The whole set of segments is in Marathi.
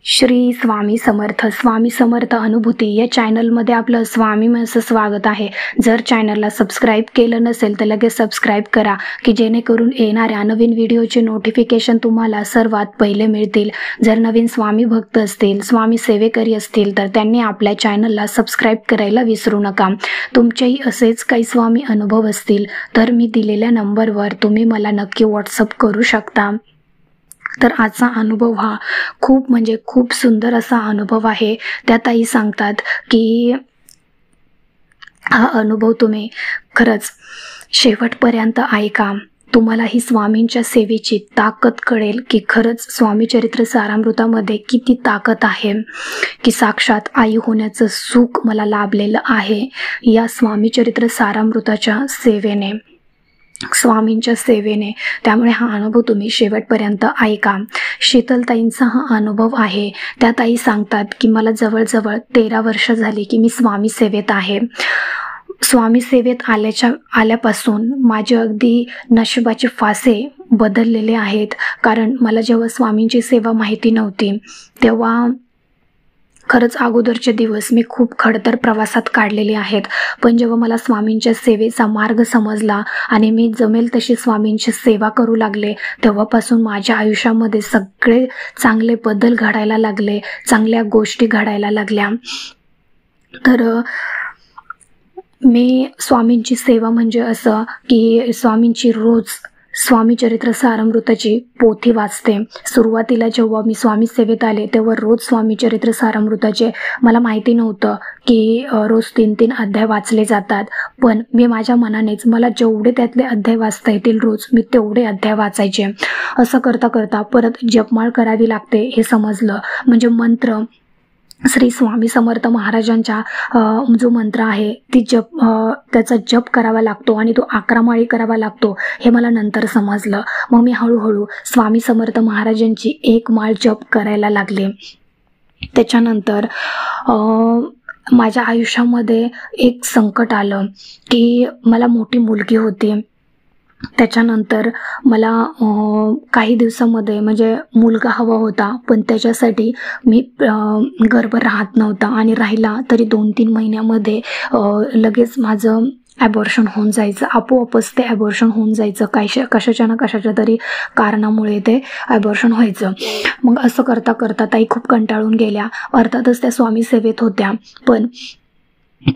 श्री स्वामी समर्थ. स्वामी समर्थ अनुभूती या चॅनलमध्ये आपलं स्वामी असं स्वागत आहे. जर चॅनलला सबस्क्राईब केलं नसेल तर लगेच सबस्क्राईब करा, की जेणेकरून येणाऱ्या नवीन व्हिडिओचे नोटिफिकेशन तुम्हाला सर्वात पहिले मिळतील. जर नवीन स्वामी भक्त असतील, स्वामी सेवेकरी असतील तर त्यांनी आपल्या चॅनलला सबस्क्राईब करायला विसरू नका. तुमचेही असेच काही स्वामी अनुभव असतील तर मी दिलेल्या नंबरवर तुम्ही मला नक्की व्हॉट्सअप करू शकता. तर आजचा अनुभव हा खूप सुंदर असा अनुभव आहे. त्या ताई सांगतात की हा अनुभव तुम्ही खरंच शेवटपर्यंत ऐका. तुम्हाला ही स्वामींच्या सेवेची ताकद कळेल की खरंच स्वामी चरित्र सारामृतामध्ये किती ताकद आहे, की साक्षात आई होण्याचं सुख मला लाभलेलं आहे या स्वामी चरित्र सारामृताच्या सेवेने, स्वामींच्या सेवेने. त्यामुळे हा अनुभव तुम्ही शेवटपर्यंत ऐका. शीतलताईंचा हा अनुभव आहे. त्या ताई सांगतात की मला जवळजवळ 13 वर्ष झाली की मी स्वामी सेवेत आहे. स्वामी सेवेत आल्यापासून माझे अगदी नशिबाचे फासे बदललेले आहेत. कारण मला जेव्हा स्वामींची सेवा माहिती नव्हती तेव्हा खरंच अगोदरचे दिवस मी खूप खडतर प्रवासात काढलेले आहेत. पण जेव्हा मला स्वामींच्या सेवेचा मार्ग समजला आणि मी जमेल तशी स्वामींची सेवा करू लागले, तेव्हापासून माझ्या आयुष्यामध्ये सगळे चांगले बदल घडायला लागले, चांगल्या गोष्टी घडायला लागल्या. तर मी स्वामींची सेवा म्हणजे असं की स्वामींची रोज स्वामी चरित्र सारामृताची पोथी वाचते. सुरुवातीला जेव्हा मी स्वामी सेवेत आले तेव्हा रोज स्वामी चरित्र सारामृताचे मला माहिती नव्हतं की रोज 3-3 अध्याय वाचले जातात. पण मी माझ्या मनानेच मला जेवढे त्यातले अध्याय वाचता येतील रोज मी तेवढे अध्याय वाचायचे. असं करता करता परत जपमाळ करावी लागते हे समजलं. म्हणजे मंत्र श्री स्वामी समर्थ महाराजांचा जो मंत्र आहे त्याचा जप करावा लागतो आणि तो 11 माळी करावा लागतो हे मला नंतर समजलं. मग मी हळूहळू स्वामी समर्थ महाराजांची 1 माळ जप करायला लागले. त्याच्यानंतर माझ्या आयुष्यामध्ये एक संकट आलं की मला मोठी मुलगी होती. त्याच्यानंतर मला काही दिवसामध्ये म्हणजे मुलगा हवा होता, पण त्याच्यासाठी मी गर्भ राहत नव्हता आणि राहिला तरी 2-3 महिन्यामध्ये लगेच माझं ॲबॉर्शन होऊन जायचं. आपोआपच ते ॲबॉर्शन होऊन जायचं. कशाच्या ना कशाच्या तरी कारणामुळे ते ॲबॉर्शन व्हायचं. मग असं करता करता ताई खूप कंटाळून गेल्या. अर्थातच त्या स्वामी सेवेत होत्या, पण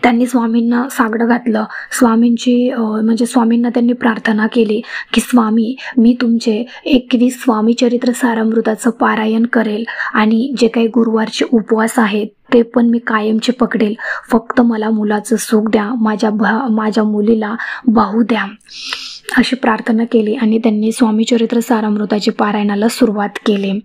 त्यांनी स्वामींना साकडं घातलं. स्वामींना त्यांनी प्रार्थना केली की स्वामी, मी तुमचे 21 स्वामी चरित्र सारामृताचं पारायण करेल आणि जे काही गुरुवारचे उपवास आहेत ते पण मी कायमचे पकडेल. फक्त मला मुलाचं सुख द्या, माझ्या मुलीला बाहू द्या, अशी प्रार्थना केली आणि त्यांनी स्वामी चरित्र सारामृताची पारायणाला सुरुवात केली.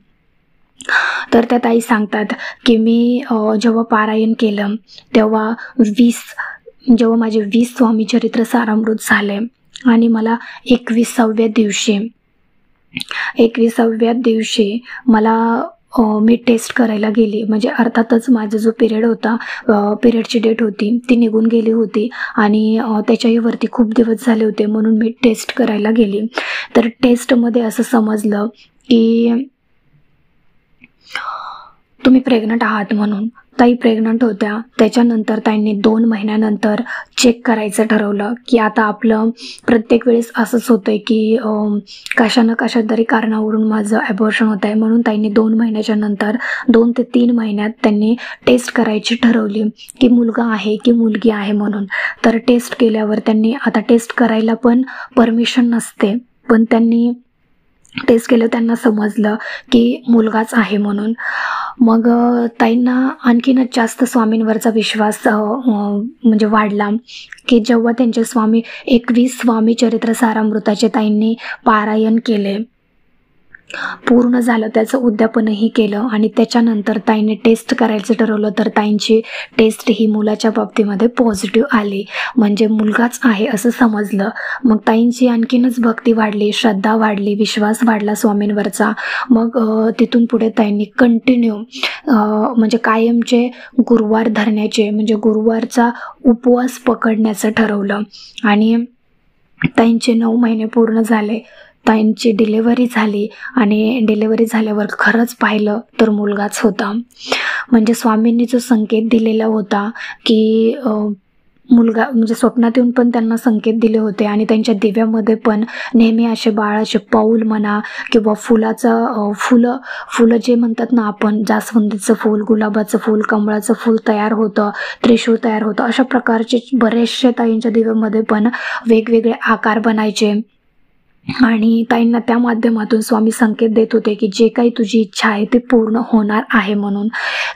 तर त्या ताई सांगतात की मी जेव्हा पारायण केलं तेव्हा जेव्हा माझे 20 स्वामी चरित्र सारामृत झाले आणि मला 21व्या दिवशी मला मी टेस्ट करायला गेली. म्हणजे अर्थातच माझा जो पिरियड होता, पिरियडची डेट होती ती निघून गेली होती आणि त्याच्याही वरती खूप दिवस झाले होते, म्हणून मी टेस्ट करायला गेली. तर टेस्टमध्ये असं समजलं की तुम्ही प्रेग्नंट आहात म्हणून. ताई प्रेग्नंट होत्या. त्याच्यानंतर ताईंनी 2 महिन्यानंतर चेक करायचं ठरवलं की आता आपलं प्रत्येक वेळेस असंच होतंय की कशा तरी कारणावरून माझं ॲबॉर्शन होत आहे. म्हणून ताईंनी 2 महिन्याच्या नंतर 2 ते 3 महिन्यात त्यांनी टेस्ट करायची ठरवली की मुलगा आहे की मुलगी आहे म्हणून. तर टेस्ट केल्यावर त्यांनी, आता टेस्ट करायला पण परमिशन नसते, पण त्यांनी टेस्ट केलं, त्यांना समजलं की मुलगाच आहे म्हणून. मग ताईंना आणखीनच जास्त स्वामींवरचा विश्वास म्हणजे वाढला की जेव्हा त्यांचे 21 स्वामी चरित्र सारामृताचे ताईंनी पारायण केले, पूर्ण झालं, त्याचं उद्यापनही केलं आणि त्याच्यानंतर ताईंनी टेस्ट करायचं ठरवलं. तर ताईंची टेस्ट ही मुलाच्या बाबतीमध्ये पॉझिटिव्ह आली, म्हणजे मुलगाच आहे असं समजलं. मग ताईंची आणखीनच भक्ती वाढली, श्रद्धा वाढली, विश्वास वाढला स्वामींवरचा. मग तिथून पुढे ताईंनी कंटिन्यू म्हणजे कायमचे गुरुवार धरण्याचे, म्हणजे गुरुवारचा उपवास पकडण्याचं ठरवलं आणि ताईंचे 9 महिने पूर्ण झाले. ताईंची डिलेवरी झाली आणि डिलेवरी झाल्यावर खरंच पाहिलं तर मुलगाच होता. म्हणजे स्वामींनी जो संकेत दिलेला होता की मुलगा, म्हणजे स्वप्नात येऊन पण त्यांना संकेत दिले होते आणि त्यांच्या दिव्यामध्ये पण नेहमी असे बाळाचे पाऊल म्हणा किंवा फुलं जे म्हणतात ना आपण, जास्वंदीचं फूल, गुलाबाचं फूल, कमळाचं फूल तयार होतं, त्रिशूळ तयार होतं, अशा प्रकारचे बरेचसे ताईंच्या दिव्यामध्ये पण वेगवेगळे आकार बनायचे. आणि ताईंना त्या माध्यमातून स्वामी संकेत देत होते की जे काही तुझी इच्छा आहे ते पूर्ण होणार आहे म्हणून.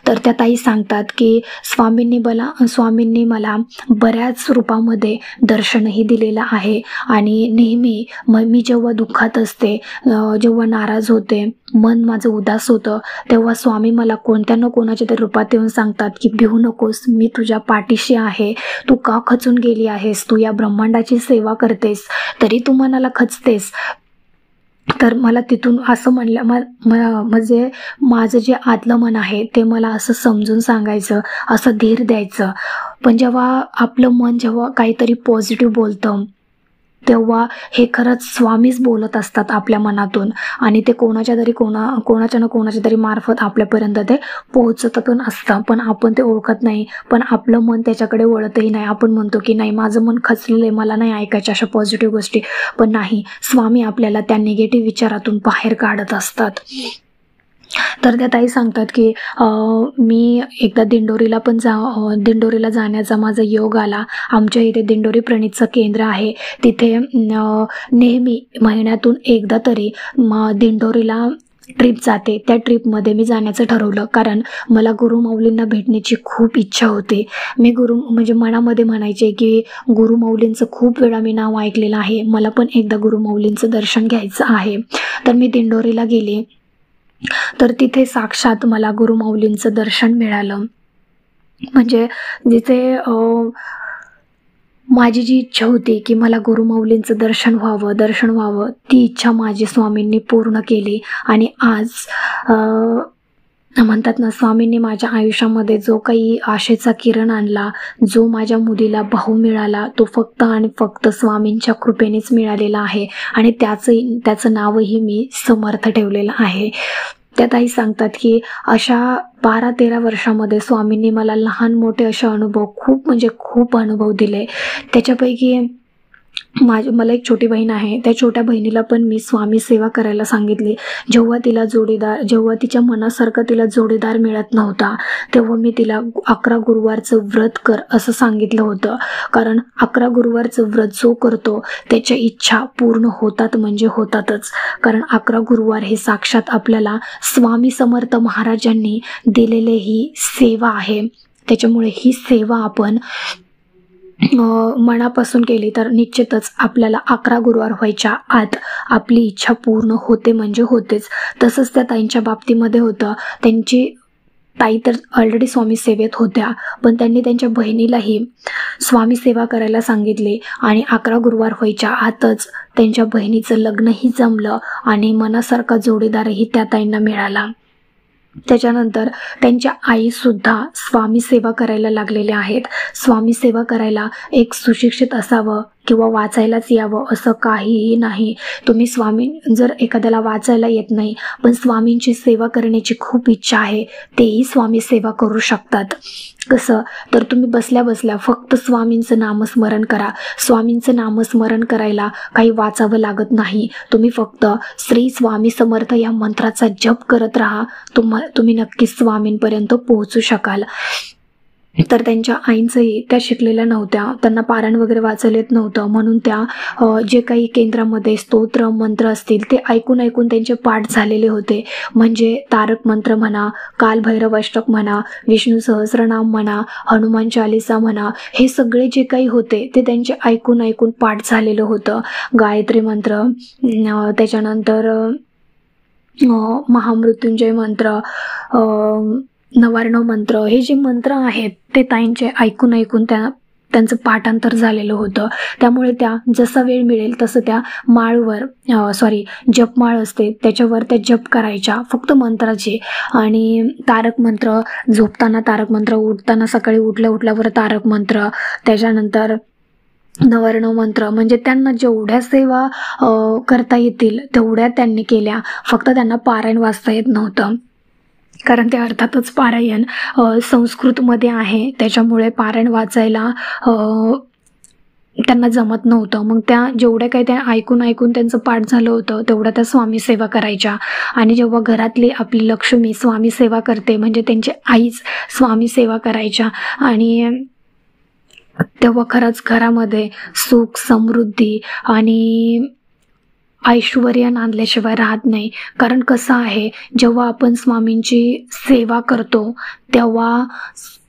तर त्या ताई सांगतात की स्वामींनी मला बऱ्याच रूपामध्ये दर्शनही दिलेलं आहे आणि नेहमी मी जेव्हा दुःखात असते, जेव्हा नाराज होते, मन माझं उदास होतं, तेव्हा स्वामी मला कोणत्या ना कोणाच्या तरी रूपात येऊन सांगतात की भिवू नकोस, मी तुझ्या पाठीशी आहे, तू का खचून गेली आहेस, तू या ब्रह्मांडाची सेवा करतेस तरी तू मनाला खचतेस. तर मला तिथून असं म्हणजे माझं जे आतलं मन आहे ते मला असं समजून सांगायचं, असं धीर द्यायचं. पण जेव्हा आपलं मन जेव्हा काहीतरी पॉझिटिव्ह बोलतं तेव्हा हे खरंच स्वामीच बोलत असतात आपल्या मनातून आणि ते कोणाच्या ना कोणाच्या तरी मार्फत आपल्यापर्यंत ते पोहोचत पण असतं, पण आपण ते ओळखत नाही. पण आपलं मन त्याच्याकडे वळतही नाही. आपण म्हणतो की नाही, माझं मन खचलेलं आहे, मला नाही ऐकायच्या अशा पॉझिटिव्ह गोष्टी. पण नाही, स्वामी आपल्याला त्या निगेटिव्ह विचारातून बाहेर काढत असतात. तर त्या ताई सांगतात की मी एकदा दिंडोरीला जाण्याचा माझा योग आला. आमच्या इथे दिंडोरी प्रणीतचं केंद्र आहे, तिथे नेहमी महिन्यातून एकदा तरी दिंडोरीला ट्रिप जाते. त्या ट्रिपमध्ये मी जाण्याचं ठरवलं कारण मला गुरुमाऊलींना भेटण्याची खूप इच्छा होती. मी म्हणजे मनामध्ये म्हणायचे की गुरुमाऊलींचं खूप वेळा मी नाव ऐकलेलं आहे, मला पण एकदा गुरुमाऊलींचं दर्शन घ्यायचं आहे. तर मी दिंडोरीला गेले. तर तिथे साक्षात मला गुरुमाऊलींचं दर्शन मिळालं. म्हणजे जिथे माझी जी इच्छा होती की मला गुरुमाऊलींचं दर्शन व्हावं, ती इच्छा माझी स्वामींनी पूर्ण केली. आणि आज म्हणतात ना, स्वामींनी माझ्या आयुष्यामध्ये जो काही आशेचा किरण आणला, जो माझ्या मुलीला भाऊ मिळाला, तो फक्त आणि फक्त स्वामींच्या कृपेनेच मिळालेला आहे आणि त्याचं नावही मी समर्थ ठेवलेलं आहे. त्या ताई सांगतात की अशा 12-13 वर्षामध्ये स्वामींनी मला लहान मोठे असे अनुभव खूप अनुभव दिले. त्याच्यापैकी मला एक छोटी बहीण आहे, त्या छोट्या बहिणीला पण मी स्वामी सेवा करायला सांगितली. जेव्हा तिच्या मनासारखं तिला जोडीदार मिळत नव्हता, तेव्हा मी तिला 11 गुरुवारचं व्रत कर असं सांगितलं होतं. कारण 11 गुरुवारचं व्रत जो करतो त्याच्या इच्छा पूर्ण होतात म्हणजे होतातच. कारण 11 गुरुवार हे साक्षात आपल्याला स्वामी समर्थ महाराजांनी दिलेले ही सेवा आहे. त्याच्यामुळे ही सेवा आपण मनापासून केली तर निश्चितच आपल्याला 11 गुरुवार व्हायच्या आत आपली इच्छा पूर्ण होते म्हणजे होतेच. तसंच त्या ताईंच्या बाबतीमध्ये होतं. त्यांची ताई तर ऑलरेडी स्वामी सेवेत होत्या, पण त्यांनी त्यांच्या बहिणीलाही स्वामी सेवा करायला सांगितली आणि 11 गुरुवार व्हायच्या आतच त्यांच्या बहिणीचं लग्नही जमलं आणि मनासारखा जोडीदारही त्या ताईंना मिळाला. त्याच्यानंतर त्यांच्या आईसुद्धा स्वामी सेवा करायला लागलेल्या आहेत. स्वामी सेवा करायला एक सुशिक्षित असावं किंवा वाचायलाच यावं असं काहीही नाही. जर एखाद्याला वाचायला येत नाही पण स्वामींची सेवा करण्याची खूप इच्छा आहे, तेही स्वामी सेवा करू शकतात. कसं तर तुम्ही बसल्या बसल्या फक्त स्वामींचं नामस्मरण करा. स्वामींचं नामस्मरण करायला काही वाचावं लागत नाही. तुम्ही फक्त श्री स्वामी समर्थ या मंत्राचा जप करत राहा. तुम्ही नक्कीच स्वामींपर्यंत पोहोचू शकाल. तर त्यांच्या आईंचंही त्या शिकलेल्या नव्हत्या, त्यांना पारायण वगैरे वाचायला येत नव्हतं, म्हणून त्या जे काही केंद्रामध्ये स्तोत्र मंत्र असतील ते ऐकून त्यांचे पाठ झालेले होते. म्हणजे तारक मंत्र म्हणा, कालभैरव अष्टक म्हणा, विष्णू सहस्रनाम म्हणा, हनुमान चालीसा म्हणा, हे सगळे जे काही होते ते त्यांचे ऐकून पाठ झालेलं होतं. गायत्री मंत्र, त्याच्यानंतर महामृत्युंजय मंत्र, नवार्णव मंत्र, हे जे मंत्र आहेत ते ताईंचे ऐकून त्यांचं पाठांतर झालेलं होतं. त्यामुळे त्या जसा वेळ मिळेल तसं त्या जपमाळ असते त्याच्यावर त्या जप करायच्या फक्त मंत्राचे. आणि तारक मंत्र झोपताना तारक मंत्र, उठताना सकाळी उठल्यावर तारक मंत्र, त्याच्यानंतर नवर्ण मंत्र म्हणजे त्यांना जेवढ्या सेवा करता येतील तेवढ्या त्यांनी केल्या. फक्त त्यांना पारायण वाचता येत नव्हतं, कारण ते अर्थातच पारायण संस्कृतमध्ये आहे, त्याच्यामुळे पारायण वाचायला त्यांना जमत नव्हतं. मग त्या जेवढ्या काही त्या ऐकून त्यांचं पाठ झालं होतं तेवढ्या त्या स्वामी सेवा करायच्या. आणि जेव्हा घरातली आपली लक्ष्मी स्वामी सेवा करते म्हणजे त्यांची आईच स्वामी सेवा करायच्या, आणि तेव्हा खरंच घरामध्ये सुख समृद्धी आणि ऐश्वर्य नांदल्याशिवाय राहत नाही. कारण कसं आहे, जेव्हा आपण स्वामींची सेवा करतो तेव्हा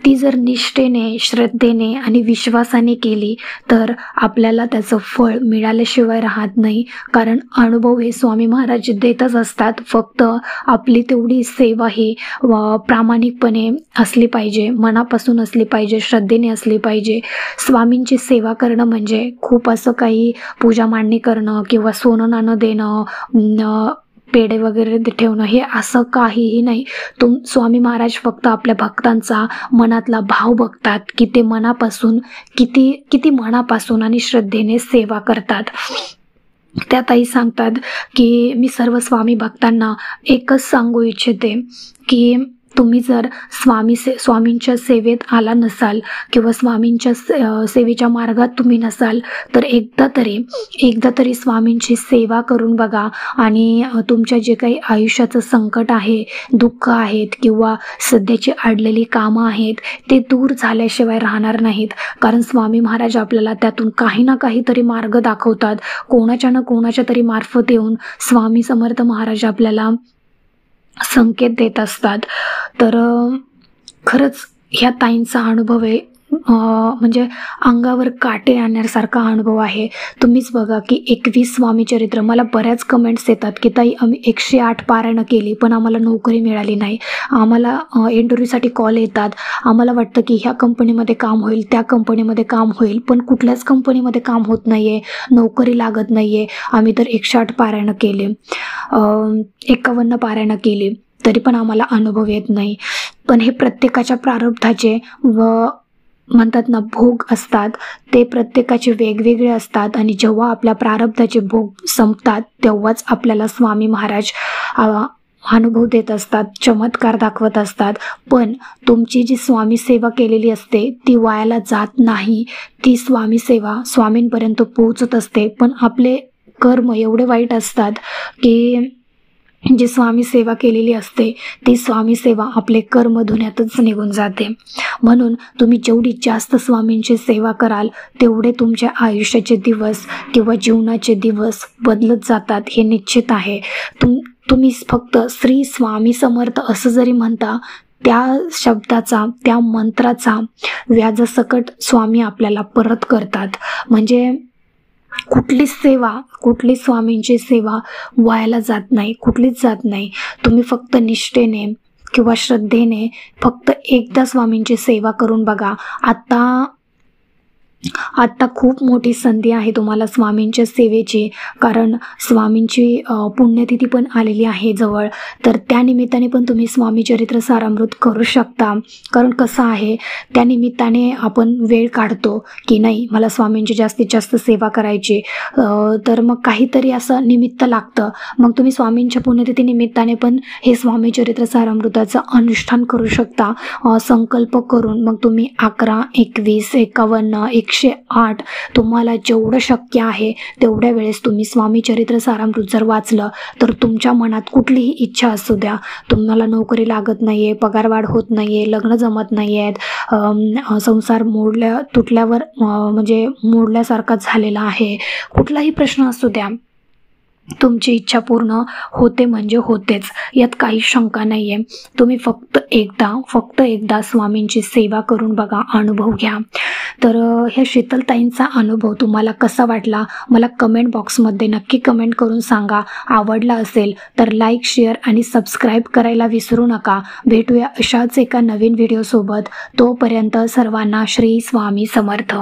ती जर निष्ठेने, श्रद्धेने आणि विश्वासाने केली तर आपल्याला त्याचं फळ मिळाल्याशिवाय राहत नाही. कारण अनुभव हे स्वामी महाराज देतच असतात. फक्त आपली तेवढी सेवा ही प्रामाणिकपणे असली पाहिजे, मनापासून असली पाहिजे, श्रद्धेने असली पाहिजे. स्वामींची सेवा करणं म्हणजे खूप असं काही पूजा मांडणी करणं किंवा सोनं नाणं देणं, पेढे वगैरे ठेवणं हे असं काहीही नाही. स्वामी महाराज फक्त आपल्या भक्तांचा मनातला भाव बघतात की ते मनापासून किती मनापासून आणि श्रद्धेने सेवा करतात. त्यातही सांगतात की मी सर्व स्वामी भक्तांना एकच सांगू इच्छिते की तुम्ही जर स्वामींच्या सेवेत आला नसाल किंवा स्वामींच्या सेवेच्या मार्गात तुम्ही नसाल तर एकदा तरी स्वामींची सेवा करून बघा. आणि तुमच्या जे काही आयुष्याचं संकट आहे, दुःख आहेत किंवा सध्याची अडलेली कामं आहेत ते दूर झाल्याशिवाय राहणार नाहीत. कारण स्वामी महाराज आपल्याला त्यातून काही ना काहीतरी मार्ग दाखवतात. कोणाच्या तरी मार्फत येऊन स्वामी समर्थ महाराज आपल्याला संकेत देत असतात. तर खरंच ह्या ताईंचा अनुभव आहे, म्हणजे अंगावर काटे आणण्यासारखा अनुभव आहे. तुम्हीच बघा की 21 स्वामी चरित्र. मला बऱ्याच कमेंट्स येतात की ताई आम्ही 108 पारायणं केली पण आम्हाला नोकरी मिळाली नाही. आम्हाला इंटरव्ह्यूसाठी कॉल येतात, आम्हाला वाटतं की ह्या कंपनीमध्ये काम होईल, त्या कंपनीमध्ये काम होईल, पण कुठल्याच कंपनीमध्ये काम होत नाही आहे, नोकरी लागत नाही आहे. आम्ही तर 108 पारायणं केले, 51 पारायणं केली, तरी पण आम्हाला अनुभव येत नाही. पण हे प्रत्येकाच्या प्रारब्धाचे व म्हणतात ना भोग असतात, ते प्रत्येकाचे वेगवेगळे असतात. आणि जेव्हा आपल्या प्रारब्धाचे भोग संपतात तेव्हाच आपल्याला स्वामी महाराज अनुभव देत असतात, चमत्कार दाखवत असतात. पण तुमची जी स्वामी सेवा केलेली असते ती वायाला जात नाही. ती स्वामी सेवा स्वामींपर्यंत पोहोचत असते. पण आपले कर्म एवढे वाईट असतात की जी स्वामी सेवा केलेली असते ती स्वामी सेवा आपले कर्म धुण्यातच निघून जाते. म्हणून तुम्ही जेवढी जास्त स्वामींची सेवा कराल तेवढे तुमच्या आयुष्याचे दिवस किंवा जीवनाचे दिवस बदलत जातात, हे निश्चित आहे. तुम्ही फक्त श्री स्वामी समर्थ असं जरी म्हणता, त्या शब्दाचा, त्या मंत्राचा व्याजसकट स्वामी आपल्याला परत करतात. म्हणजे कुठली स्वामींची सेवा वायाला जात नाही, कुठलीच जात नाही. तुम्ही फक्त निष्ठेने किंवा श्रद्धेने फक्त एकदा स्वामींची सेवा करून बघा. आता खूप मोठी संधी आहे तुम्हाला स्वामींच्या सेवेची, कारण स्वामींची पुण्यतिथी पण आलेली आहे जवळ. तर त्या निमित्ताने पण तुम्ही स्वामी चरित्र सारामृत करू शकता. कारण कसं आहे, त्या निमित्ताने आपण वेळ काढतो की नाही मला स्वामींची जास्तीत जास्त सेवा करायची, तर मग काहीतरी असं निमित्त लागतं. मग तुम्ही स्वामींच्या पुण्यतिथी निमित्ताने पण हे स्वामी चरित्र सारामृताचं अनुष्ठान करू शकता. संकल्प करून मग तुम्ही 11, 21, 51, 108 तुम्हाला जेवढं शक्य आहे तेवढ्या वेळेस तुम्ही स्वामी चरित्र सारामृत जर वाचलं तर तुमच्या मनात कुठलीही इच्छा असू द्या, तुम्हाला नोकरी लागत नाही आहे, पगारवाढ होत नाही आहे, लग्न जमत नाही आहेत, संसार तुटल्यावर म्हणजे मोडल्यासारखा झालेला आहे, कुठलाही प्रश्न असू द्या, तुमची इच्छा पूर्ण होते म्हणजे होतेच, यात काही शंका नाही आहे. तुम्ही फक्त एकदा स्वामींची सेवा करून बघा, अनुभव घ्या. तर ह्या शीतलताईंचा अनुभव तुम्हाला कसा वाटला मला कमेंट बॉक्समध्ये नक्की कमेंट करून सांगा. आवडला असेल तर लाईक, शेअर आणि सबस्क्राईब करायला विसरू नका. भेटूया अशाच एका नवीन व्हिडिओसोबत. तोपर्यंत सर्वांना श्री स्वामी समर्थ.